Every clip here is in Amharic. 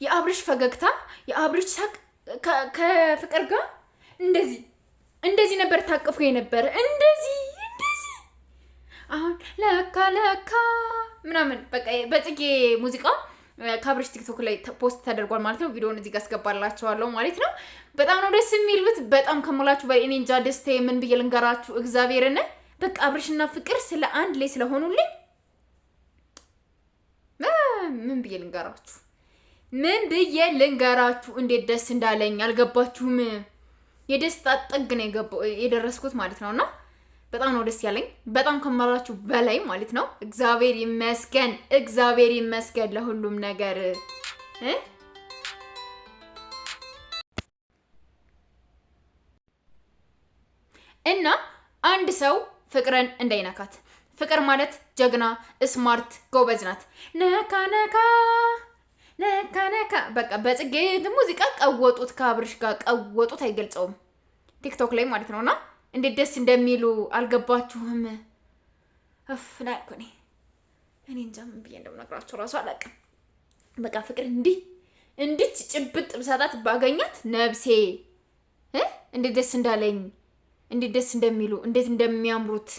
የአብርሽ ፈገግታ የአብርሽ ሳቅ ከፍቅር ጋር እንደዚህ ነበር ታቅፎ የነበረ እንደዚህ አሁን ለካ ምናምን በቃ በጽጌ ሙዚቃ ከአብርሽ ቲክቶክ ላይ ፖስት ተደርጓል ማለት ነው። ቪዲዮውን እዚህ ጋር አስገባላችኋለሁ ማለት ነው። በጣም ነው ደስ የሚሉት። በጣም ከሞላችሁ በእኔ እንጃ ደስታዬ ምን ብዬ ልንገራችሁ። እግዚአብሔርን በቃ አብርሽና ፍቅር ስለ አንድ ላይ ስለሆኑልኝ ምን ብዬ ልንገራችሁ እንዴት ደስ እንዳለኝ አልገባችሁም? የደስታ ጥግ ነው የደረስኩት ማለት ነውና በጣም ነው ደስ ያለኝ። በጣም ከመራችሁ በላይ ማለት ነው። እግዚአብሔር ይመስገን ለሁሉም ነገር እና አንድ ሰው ፍቅርን እንዳይነካት። ፍቅር ማለት ጀግና፣ ስማርት፣ ጎበዝ ናት። ነካ በቃ በጽጌ ሙዚቃ ቀወጡት፣ ከአብርሽ ጋር ቀወጡት። አይገልጸውም ቲክቶክ ላይ ማለት ነውና እንዴት ደስ እንደሚሉ አልገባችሁም? እኔ እንጃ ምን ብዬ እንደምነግራችሁ እራሱ አላውቅም። በቃ ፍቅር እንዲች ጭብጥ ብሳታት ባገኛት ነብሴ እንዴት ደስ እንዳለኝ፣ እንዴት ደስ እንደሚሉ፣ እንዴት እንደሚያምሩት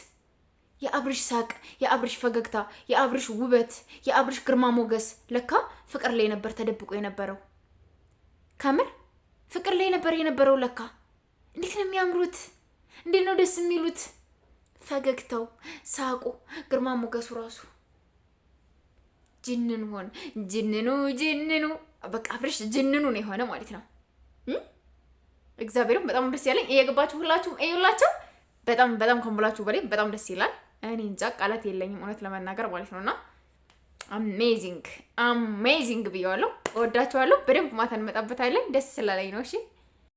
የአብርሽ ሳቅ፣ የአብርሽ ፈገግታ፣ የአብርሽ ውበት፣ የአብርሽ ግርማ ሞገስ ለካ ፍቅር ላይ ነበር ተደብቆ የነበረው። ከምር ፍቅር ላይ ነበር የነበረው ለካ። እንዴት ነው የሚያምሩት! እንዴት ነው ደስ የሚሉት! ፈገግታው፣ ሳቁ፣ ግርማ ሞገሱ ራሱ ጅንኑ በቃ አብርሽ ጅንኑ ነው የሆነ ማለት ነው። እግዚአብሔርም በጣም ደስ ያለኝ እየገባችሁ ሁላችሁም እዩላቸው። በጣም ከምላችሁ በላይ በጣም ደስ ይላል። እኔ እንጃ ቃላት የለኝም እውነት ለመናገር ማለት ነውና አሜዚንግ ብየዋለሁ። እወዳችኋለሁ። በደንብ ማታ እንመጣበታለን። ደስ ስላለኝ ነው። እሺ